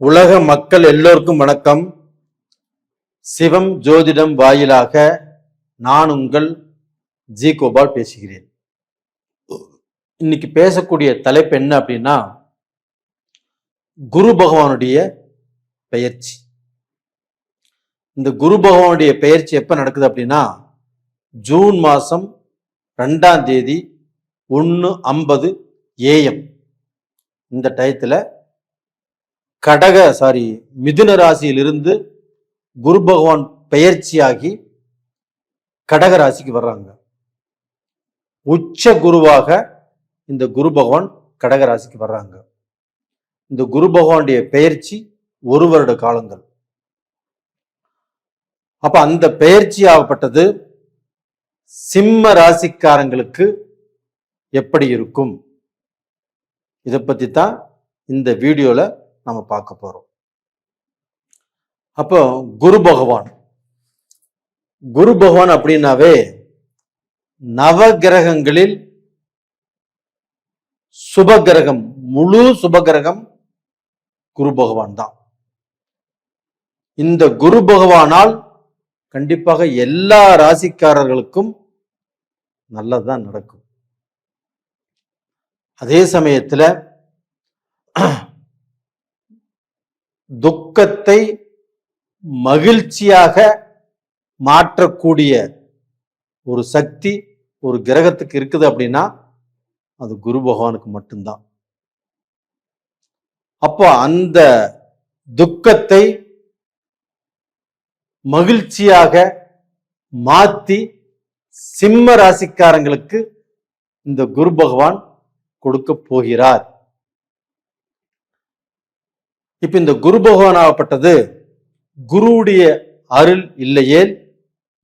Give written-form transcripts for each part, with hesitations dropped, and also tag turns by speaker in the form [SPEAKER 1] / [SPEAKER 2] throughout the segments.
[SPEAKER 1] உலக மக்கள் எல்லோருக்கும் வணக்கம். சிவம் ஜோதிடம் வாயிலாக நான் உங்கள் ஜி கோபால் பேசுகிறேன். இன்னைக்கு பேசக்கூடிய தலைப்பு என்ன அப்படின்னா, குரு பகவானுடைய பெயர்ச்சி. இந்த குரு பகவானுடைய பெயர்ச்சி எப்ப நடக்குது அப்படின்னா, ஜூன் மாசம் 2ஆம் தேதி 1:50 AM இந்த டயத்துல மிதுன ராசியிலிருந்து குரு பகவான் பெயர்ச்சியாகி கடக ராசிக்கு வர்றாங்க. உச்ச குருவாக இந்த குரு பகவான் கடக ராசிக்கு வர்றாங்க. இந்த குரு பகவானுடைய பெயர்ச்சி 1 வருட காலங்கள். அப்ப அந்த பெயர்ச்சி ஆகப்பட்டது சிம்ம ராசிக்காரங்களுக்கு எப்படி இருக்கும், இதை பத்தி தான் இந்த வீடியோல நம்ம பார்க்க போறோம். அப்போ குரு பகவான் அப்படின்னாவே நவகிரகங்களில் சுபகிரகம், முழு சுபகிரகம் குரு பகவான் தான். இந்த குரு பகவானால் கண்டிப்பாக எல்லா ராசிக்காரர்களுக்கும் நல்லதுதான் நடக்கும். அதே சமயத்துல துக்கத்தை மகிழ்ச்சியாக மாற்றக்கூடிய ஒரு சக்தி ஒரு கிரகத்துக்கு இருக்குது அப்படின்னா அது குரு பகவானுக்கு மட்டும்தான். அப்போ அந்த துக்கத்தை மகிழ்ச்சியாக மாத்தி சிம்ம ராசிக்காரங்களுக்கு இந்த குரு பகவான் கொடுக்க போகிறார். இப்ப இந்த குரு பகவான் ஆகப்பட்டது குருவுடைய அருள் இல்லையே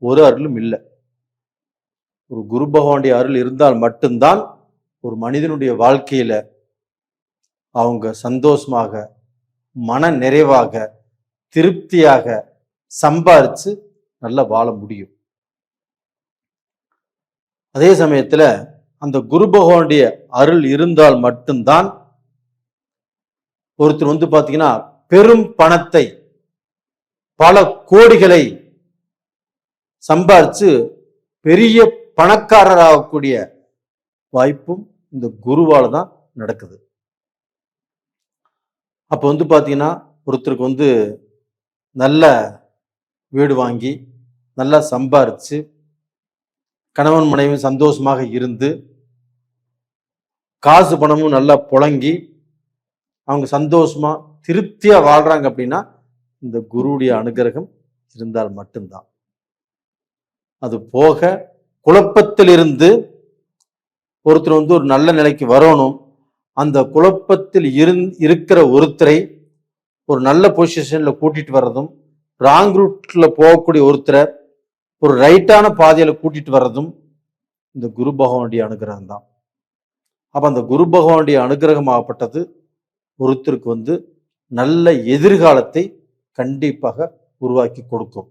[SPEAKER 1] ஒரு அருளும் இல்லை. ஒரு குரு பகவானுடைய அருள் இருந்தால் மட்டும்தான் ஒரு மனிதனுடைய வாழ்க்கையில அவங்க சந்தோஷமாக, மன நிறைவாக, திருப்தியாக சம்பாரிச்சு நல்லா வாழ முடியும். அதே சமயத்துல அந்த குரு பகவானுடைய அருள் இருந்தால் மட்டும்தான் ஒருத்தர் பாத்தீங்கன்னா பெரும் பணத்தை, பல கோடிகளை சம்பாரிச்சு பெரிய பணக்காரராகக்கூடிய வாய்ப்பும் இந்த குருவால தான் நடக்குது. அப்ப பாத்தீங்கன்னா ஒருத்தருக்கு நல்ல வீடு வாங்கி நல்லா சம்பாரிச்சு கணவன் மனைவி சந்தோஷமாக இருந்து காசு பணமும் நல்லா புழங்கி அவங்க சந்தோஷமா திருப்தியா வாழ்றாங்க அப்படின்னா இந்த குருவுடைய அனுகிரகம் இருந்தால் மட்டும்தான். அது போக குழப்பத்தில் இருந்து ஒருத்தர் ஒரு நல்ல நிலைக்கு வரணும். அந்த குழப்பத்தில் இருக்கிற ஒருத்தரை ஒரு நல்ல பொசிஷன்ல கூட்டிட்டு வர்றதும், ராங் ரூட்ல போகக்கூடிய ஒருத்தரை ஒரு ரைட்டான பாதையில கூட்டிட்டு வர்றதும் இந்த குரு பகவானுடைய அனுகிரகம் தான். அப்ப அந்த குரு பகவானுடைய அனுகிரகம் ஆகப்பட்டது ஒருத்தருக்கு நல்ல எதிர்காலத்தை கண்டிப்பாக உருவாக்கி கொடுக்கும்.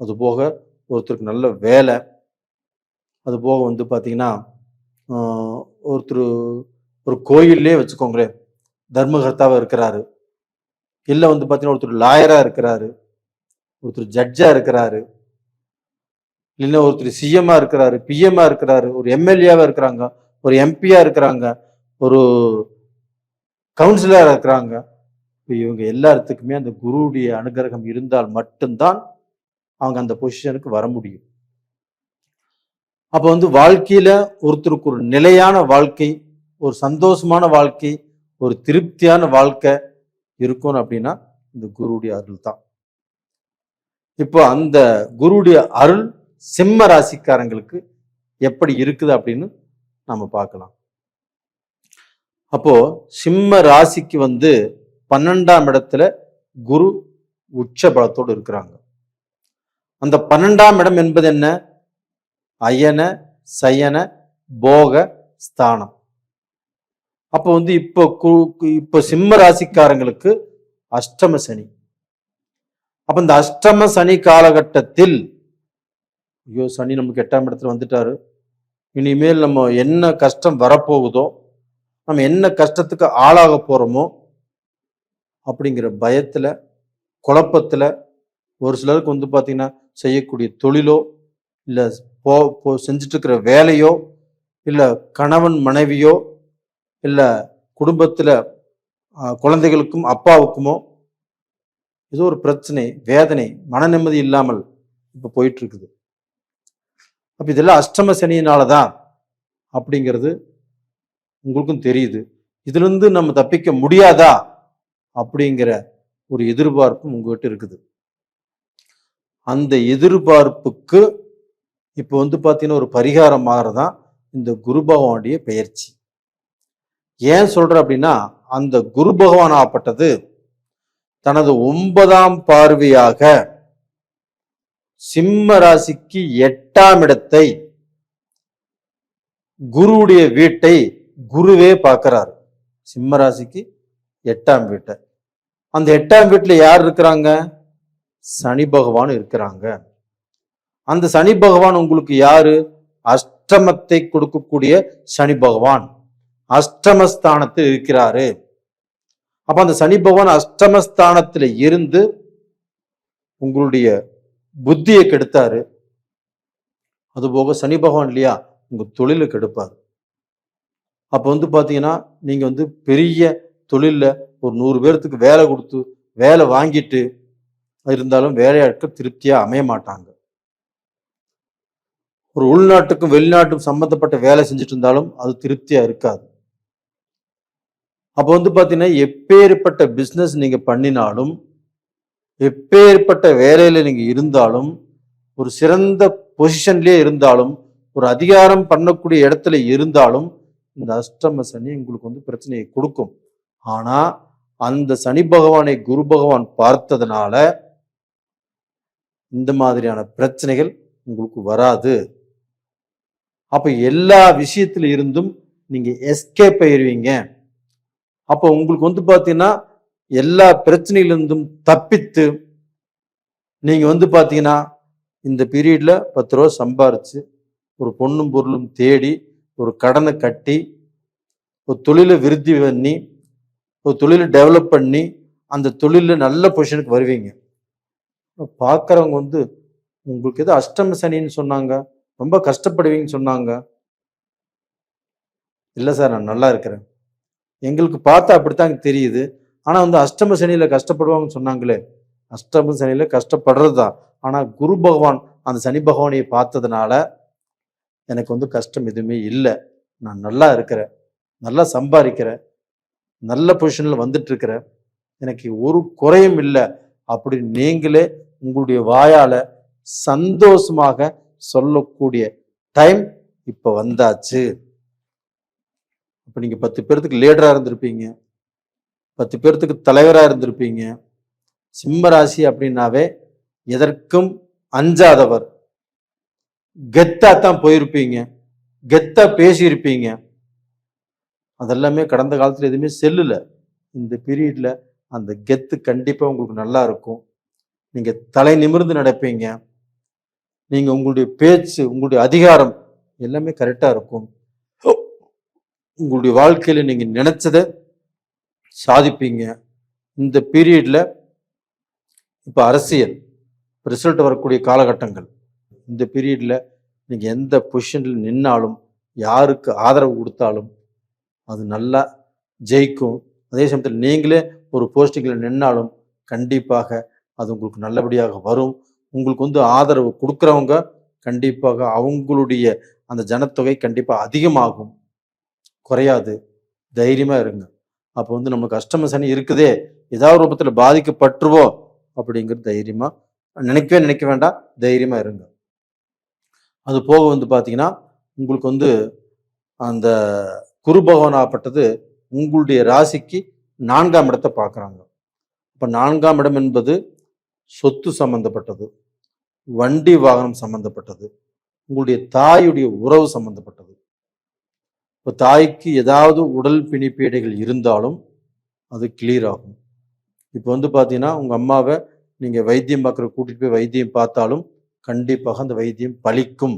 [SPEAKER 1] அது போக ஒருத்தருக்கு நல்ல வேலை, அது போக பாத்தீங்கன்னா ஒருத்தர் ஒரு கோயிலே வச்சுக்கோங்களேன், தர்மகர்த்தாவா இருக்கிறாரு, இல்ல பாத்தீங்கன்னா ஒருத்தர் லாயரா இருக்கிறாரு, ஒருத்தர் ஜட்ஜா இருக்கிறாரு, இல்லைன்னா ஒருத்தர் சிஎம்மா இருக்கிறாரு, பிஎம்மா இருக்கிறாரு, ஒரு எம்எல்ஏவா இருக்கிறாங்க, ஒரு எம்பியா இருக்கிறாங்க, ஒரு கவுன்சிலரா இருக்கிறாங்க. இவங்க எல்லாத்துக்குமே அந்த குருவுடைய அனுகிரகம் இருந்தால் மட்டும்தான் அவங்க அந்த பொசிஷனுக்கு வர முடியும். அப்ப வாழ்க்கையில ஒருத்தருக்கு ஒரு நிலையான வாழ்க்கை, ஒரு சந்தோஷமான வாழ்க்கை, ஒரு திருப்தியான வாழ்க்கை இருக்கணும் அப்படின்னா இந்த குருவுடைய அருள் தான். இப்போ அந்த குருவுடைய அருள் சிம்ம ராசிக்காரங்களுக்கு எப்படி இருக்குது அப்படின்னு நம்ம பார்க்கலாம். அப்போ சிம்ம ராசிக்கு 12ஆம் இடத்துல குரு உச்ச பலத்தோடு இருக்கிறாங்க. அந்த 12ஆம் இடம் என்பது என்ன? அயன சயன போக ஸ்தானம். அப்போ இப்போ சிம்ம ராசிக்காரங்களுக்கு அஷ்டம சனி. அப்ப இந்த அஷ்டம சனி காலகட்டத்தில் ஐயோ சனி நமக்கு 8ஆம் இடத்துல வந்துட்டாரு, இனிமேல் நம்ம என்ன கஷ்டம் வரப்போகுதோ, நம்ம என்ன கஷ்டத்துக்கு ஆளாக போறோமோ அப்படிங்கிற பயத்தில், குழப்பத்தில், ஒரு சிலருக்கு வந்து பார்த்தீங்கன்னா செய்யக்கூடிய தொழிலோ, இல்லை செஞ்சுட்டு இருக்கிற வேலையோ, இல்லை கணவன் மனைவியோ, இல்லை குடும்பத்தில் குழந்தைகளுக்கும் அப்பாவுக்குமோ ஏதோ ஒரு பிரச்சனை, வேதனை, மன நிம்மதி இல்லாமல் இப்போ போயிட்டு இருக்குது. அப்போ இதெல்லாம் அஷ்டம சனியினால தான் அப்படிங்கிறது உங்களுக்கும் தெரியுது. இதிலிருந்து நம்ம தப்பிக்க முடியாதா அப்படிங்கிற ஒரு எதிர்பார்ப்பும் உங்ககிட்ட இருக்குது. அந்த எதிர்பார்ப்புக்கு இப்போ வந்து பார்த்தீங்கன்னா ஒரு பரிகாரமாக தான் இந்த குரு பகவானுடைய பெயர்ச்சி. ஏன் சொல்ற அப்படின்னா, அந்த குரு பகவான் ஆப்பட்டது தனது 9ஆம் பார்வையாக சிம்ம ராசிக்கு 8ஆம் இடத்தை, குருவுடைய வீட்டை குருவே பார்க்கிறார். சிம்ம ராசிக்கு 8ஆம் வீட்டை. அந்த 8ஆம் வீட்டுல யார் இருக்கிறாங்க? சனி பகவான் இருக்கிறாங்க. அந்த சனி பகவான் உங்களுக்கு யாரு? அஷ்டமத்தை கொடுக்கக்கூடிய சனி பகவான் அஷ்டமஸ்தானத்தில் இருக்கிறாரு. அப்ப அந்த சனி பகவான் அஷ்டமஸ்தானத்துல இருந்து உங்களுடைய புத்தியை கெடுத்தாரு. அதுபோக சனி பகவான் இல்லையா, உங்க தொழிலை கெடுப்பார். அப்ப வந்து பாத்தீங்கன்னா நீங்க வந்து பெரிய தொழில்ல ஒரு 100 பேர்த்துக்கு வேலை கொடுத்து வேலை வாங்கிட்டு இருந்தாலும் வேலையாட்கள் திருப்தியா அமைய மாட்டாங்க. ஒரு உள்நாட்டுக்கும் வெளிநாட்டுக்கும் சம்பந்தப்பட்ட வேலை செஞ்சுட்டு இருந்தாலும் அது திருப்தியா இருக்காது. அப்போ வந்து பாத்தீங்கன்னா எப்பேற்பட்ட பிசினஸ் நீங்க பண்ணினாலும், எப்பேற்பட்ட வேலையில நீங்க இருந்தாலும், ஒரு சிறந்த பொசிஷன்லயே இருந்தாலும், ஒரு அதிகாரம் பண்ணக்கூடிய இடத்துல இருந்தாலும் இந்த அஷ்டம சனி உங்களுக்கு வந்து பிரச்சனையை கொடுக்கும். ஆனா அந்த சனி பகவானை குரு பகவான் பார்த்ததுனால இந்த மாதிரியான பிரச்சனைகள் உங்களுக்கு வராது. அப்ப எல்லா விஷயத்துல இருந்தும் நீங்க எஸ்கேப் ஆயிருவீங்க. அப்போ உங்களுக்கு வந்து பாத்தீங்கன்னா எல்லா பிரச்சனையிலிருந்தும் தப்பித்து நீங்க வந்து பாத்தீங்கன்னா இந்த பீரியட்ல 10 ரூபா சம்பாரிச்சு ஒரு பொண்ணும் பொருளும் தேடி ஒரு கடனை கட்டி ஒரு தொழிலை விருத்தி பண்ணி ஒரு தொழிலை டெவலப் பண்ணி அந்த தொழில நல்ல பொசிஷனுக்கு வருவீங்க. பார்க்குறவங்க வந்து உங்களுக்கு ஏதோ அஷ்டம சனின்னு சொன்னாங்க, ரொம்ப கஷ்டப்படுவீங்கன்னு சொன்னாங்க. இல்லை சார், நான் நல்லா இருக்கிறேன், எங்களுக்கு பார்த்தா அப்படித்தான் தெரியுது, ஆனால் வந்து அஷ்டம சனியில கஷ்டப்படுவாங்கன்னு சொன்னாங்களே. அஷ்டம சனியில கஷ்டப்படுறது தான். ஆனால் குரு பகவான் அந்த சனி பகவானையை பார்த்ததுனால எனக்கு வந்து கஷ்டம் எதுவுமே இல்லை, நான் நல்லா இருக்கிறேன், நல்லா சம்பாதிக்கிறேன், நல்ல பொசிஷனில் வந்துட்டு இருக்கிறேன், எனக்கு ஒரு குறையும் இல்லை அப்படின்னு நீங்களே உங்களுடைய வாயால சந்தோஷமாக சொல்லக்கூடிய டைம் இப்ப வந்தாச்சு. அப்ப நீங்க 10 பேர்த்துக்கு லீடரா இருந்திருப்பீங்க, 10 பேர்த்துக்கு தலைவரா இருந்திருப்பீங்க. சிம்ம ராசி அப்படின்னாவே எதற்கும் அஞ்சாதவர், கெத்தா தான் போயிருப்பீங்க, கெத்தா பேசியிருப்பீங்க. அதெல்லாமே கடந்த காலத்துல எதுவுமே செல்லுல. இந்த பீரியட்ல அந்த கெத்து கண்டிப்பா உங்களுக்கு நல்லா இருக்கும். நீங்க தலை நிமிர்ந்து நடப்பீங்க. நீங்க உங்களுடைய பேச்சு, உங்களுடைய அதிகாரம் எல்லாமே கரெக்டா இருக்கும். உங்களுடைய வாழ்க்கையில நீங்க நினைச்சதை சாதிப்பீங்க. இந்த பீரியட்ல இப்ப அரசியல் ரிசல்ட் வரக்கூடிய காலகட்டங்கள். இந்த பீரியட்ல நீங்க எந்த பொசிஷன்ல நின்னாலும், யாருக்கு ஆதரவு கொடுத்தாலும் அது நல்லா ஜெயிக்கும். அதே சமயத்தில் நீங்களே ஒரு போஸ்டிங்ல நின்னாலும் கண்டிப்பாக அது உங்களுக்கு நல்லபடியாக வரும். உங்களுக்கு வந்து ஆதரவு கொடுக்குறவங்க கண்டிப்பாக அவங்களுடைய அந்த ஜனத்தொகை கண்டிப்பா அதிகமாகும், குறையாது. தைரியமா இருங்க. அப்போ வந்து நமக்கு அஷ்டம சனி இருக்குதே, ஏதாவது ரூபத்துல பாதிக்கப்பட்டுருவோம் அப்படிங்கிறது தைரியமா நினைக்க வேண்டாம், தைரியமா இருங்க. அது போக வந்து பாத்தீங்கன்னா உங்களுக்கு வந்து அந்த குரு பகவானாகப்பட்டது உங்களுடைய ராசிக்கு 4ஆம் இடத்தை பார்க்குறாங்க. அப்போ 4ஆம் இடம் என்பது சொத்து சம்பந்தப்பட்டது, வண்டி வாகனம் சம்பந்தப்பட்டது, உங்களுடைய தாயுடைய உறவு சம்பந்தப்பட்டது. இப்போ தாய்க்கு ஏதாவது உடல் பிணிப்பீடைகள் இருந்தாலும் அது கிளியர் ஆகும். இப்போ வந்து பார்த்தீங்கன்னா உங்கள் அம்மாவை நீங்கள் வைத்தியம் பார்க்குற கூட்டிகிட்டு போய் வைத்தியம் பார்த்தாலும் கண்டிப்பாக அந்த வைத்தியம் பலிக்கும்.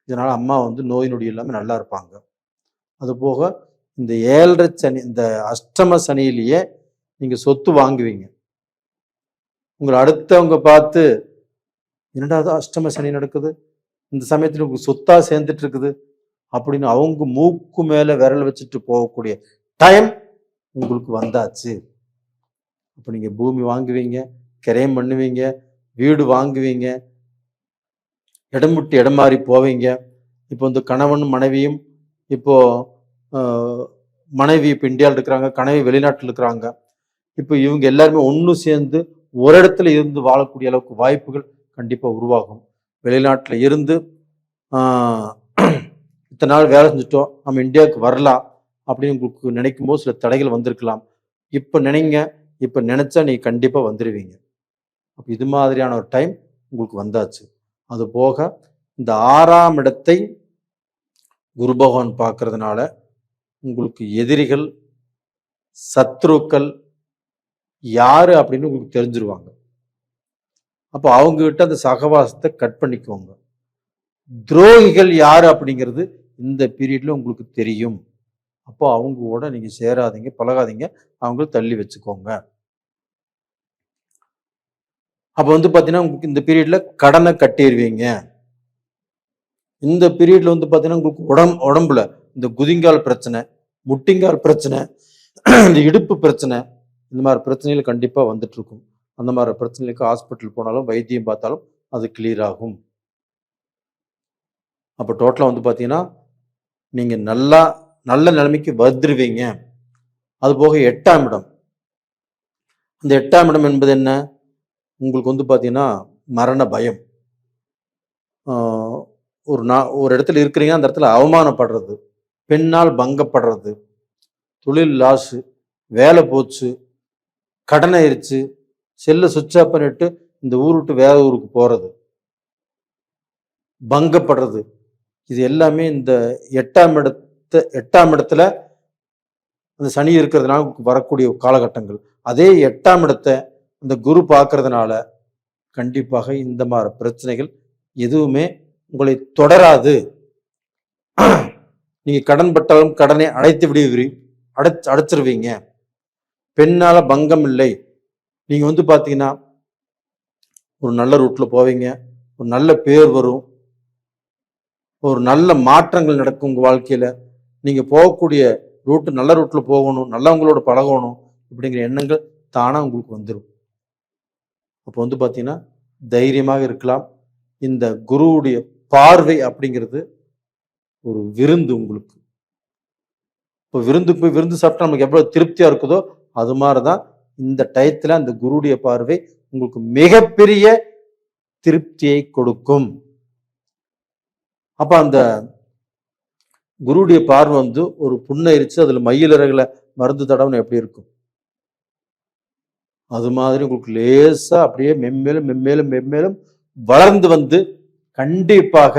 [SPEAKER 1] இதனால் அம்மா வந்து நோய் நொடி இல்லாமல் நல்லா இருப்பாங்க. அதுபோக இந்த 7.5 சனி, இந்த அஷ்டம சனியிலேயே நீங்க சொத்து வாங்குவீங்க. உங்களை அடுத்தவங்க பார்த்து, என்னடா அது அஷ்டம சனி நடக்குது, இந்த சமயத்துல உங்களுக்கு சொத்தா சேர்ந்துட்டு இருக்குது அப்படின்னு அவங்க மூக்கு மேல விரல் வச்சுட்டு போகக்கூடிய டைம் உங்களுக்கு வந்தாச்சு. அப்ப நீங்க பூமி வாங்குவீங்க, கிரயம் பண்ணுவீங்க, வீடு வாங்குவீங்க, இடம் விட்டு இடம் மாறி போவீங்க. இப்போ வந்து கணவனும் மனைவியும் இப்போ மனைவி இப்போ இந்தியாவில் இருக்கிறாங்க, கணவி வெளிநாட்டில் இருக்கிறாங்க. இப்போ இவங்க எல்லாருமே ஒன்று சேர்ந்து ஒரு இடத்துல இருந்து வாழக்கூடிய அளவுக்கு வாய்ப்புகள் கண்டிப்பாக உருவாகும். வெளிநாட்டில் இருந்து இத்தனை நாள் வேலை செஞ்சுட்டோம், நம்ம இந்தியாவுக்கு வரலாம் அப்படின்னு உங்களுக்கு நினைக்கும் போது சில தடைகள் வந்திருக்கலாம். இப்போ நினைங்க, இப்போ நினைச்சா நீங்கள் கண்டிப்பாக வந்துடுவீங்க. அப்போ இது மாதிரியான ஒரு டைம் உங்களுக்கு வந்தாச்சு. அது போக இந்த 6ஆம் இடத்தை குரு பகவான் பார்க்கறதுனால உங்களுக்கு எதிரிகள், சத்ருக்கள் யாரு அப்படின்னு உங்களுக்கு தெரிஞ்சிருவாங்க. அப்போ அவங்க கிட்ட அந்த சகவாசத்தை கட் பண்ணிக்கோங்க. துரோகிகள் யாரு அப்படிங்கிறது இந்த பீரியட்ல உங்களுக்கு தெரியும். அப்போ அவங்க கூட நீங்க சேராதீங்க, பழகாதீங்க, அவங்க தள்ளி வச்சுக்கோங்க. அப்போ வந்து பாத்தீங்கன்னா உங்களுக்கு இந்த பீரியட்ல கடனை கட்டிடுவீங்க. இந்த பீரியட்ல வந்து பாத்தீங்கன்னா உங்களுக்கு உடம்புல இந்த குதிங்கால் பிரச்சனை, முட்டிங்கால் பிரச்சனை, இந்த இடுப்பு பிரச்சனை, இந்த மாதிரி பிரச்சனைகள் கண்டிப்பா வந்துட்டு இருக்கும். அந்த மாதிரி பிரச்சனைகளுக்கு ஹாஸ்பிட்டல் போனாலும் வைத்தியம் பார்த்தாலும் அது கிளியர் ஆகும். அப்போ டோட்டலா வந்து பாத்தீங்கன்னா நீங்க நல்ல நிலைமைக்கு வந்துருவீங்க. அது போக 8ஆம் இடம், இந்த 8ஆம் இடம் என்பது என்ன, உங்களுக்கு வந்து பாத்தீங்கன்னா மரண பயம். ஒரு இடத்துல இருக்கிறீங்க, அந்த இடத்துல அவமானப்படுறது, பெண்ணால் பங்கப்படுறது, தொழில் லாஸு, வேலை போச்சு, கடன் ஆயிடுச்சு, செல்லை சுவிட்ச் ஆஃப் பண்ணிட்டு இந்த ஊர் விட்டு வேற ஊருக்கு போறது, பங்கப்படுறது, இது எல்லாமே இந்த 8ஆம் இடத்துல அந்த சனி இருக்கிறதுனால வரக்கூடிய காலகட்டங்கள். அதே 8ஆம் இடத்தை இந்த குரு பார்க்கறதுனால கண்டிப்பாக இந்த மாதிரி பிரச்சனைகள் எதுவுமே உங்களை தொடராது. நீங்க கடன் பட்டாலும் கடனை அடைச்சிருவீங்க. பெண்ணால பங்கம் இல்லை. நீங்க வந்து பாத்தீங்கன்னா ஒரு நல்ல ரூட்ல போவீங்க, ஒரு நல்ல பேர் வரும், ஒரு நல்ல மாற்றங்கள் நடக்கும் உங்க வாழ்க்கையில. நீங்க போகக்கூடிய ரூட் நல்ல ரூட்ல போகணும், நல்லவங்களோட பழகணும், இப்படிங்கிற எண்ணங்கள் தானா உங்களுக்கு வந்துடும். அப்போ வந்து பாத்தீங்கன்னா தைரியமாக இருக்கலாம். இந்த குருவுடைய பார்வை அப்படிங்கிறது ஒரு விருந்து உங்களுக்கு. இப்போ விருந்துக்கு போய் விருந்து சாப்பிட்டா நமக்கு எவ்வளவு திருப்தியா இருக்குதோ அது மாதிரிதான் இந்த டயத்துல அந்த குருவுடைய பார்வை உங்களுக்கு மிகப்பெரிய திருப்தியை கொடுக்கும். அப்ப அந்த குருவுடைய பார்வை வந்து ஒரு புண்ணரிச்சு அதுல மயிலிறகுல மருந்து தடவை எப்படி இருக்கும், அது மாதிரி உங்களுக்கு லேசா அப்படியே மென்மேலும் வளர்ந்து வந்து கண்டிப்பாக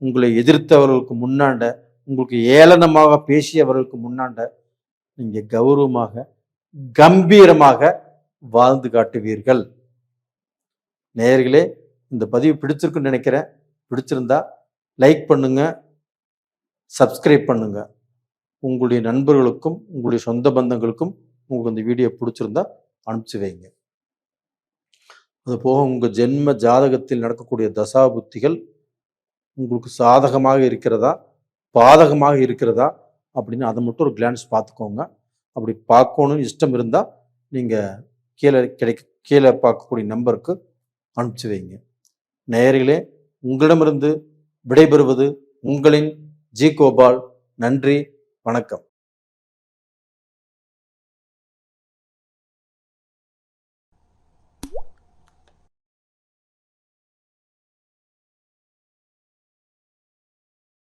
[SPEAKER 1] உங்களை எதிர்த்தவர்களுக்கு முன்னாண்ட, உங்களுக்கு ஏளனமாக பேசியவர்களுக்கு முன்னாண்ட நீங்க கௌரவமாக கம்பீரமாக வாழ்ந்து காட்டுவீர்கள். நேயர்களே, இந்த பதிவு பிடிச்சிருக்குன்னு நினைக்கிறேன். பிடிச்சிருந்தா லைக் பண்ணுங்க, சப்ஸ்கிரைப் பண்ணுங்க. உங்களுடைய நண்பர்களுக்கும் உங்களுடைய சொந்த பந்தங்களுக்கும் உங்களுக்கு இந்த வீடியோ பிடிச்சிருந்தா அனுப்பிச்சு வைங்க. அது போக உங்க ஜென்ம ஜாதகத்தில் நடக்கக்கூடிய தசா புத்திகள் உங்களுக்கு சாதகமாக இருக்கிறதா பாதகமாக இருக்கிறதா அப்படின்னு அதை மட்டும் ஒரு கிளான்ஸ் பார்த்துக்கோங்க. அப்படி பார்க்கணும்னு இஷ்டம் இருந்தால் நீங்கள் கீழே பார்க்கக்கூடிய நம்பருக்கு அனுப்பிச்சு வைங்க. நேயர்களே, உங்களிடமிருந்து விடைபெறுவது உங்களின் ஜி கோபால். நன்றி, வணக்கம்.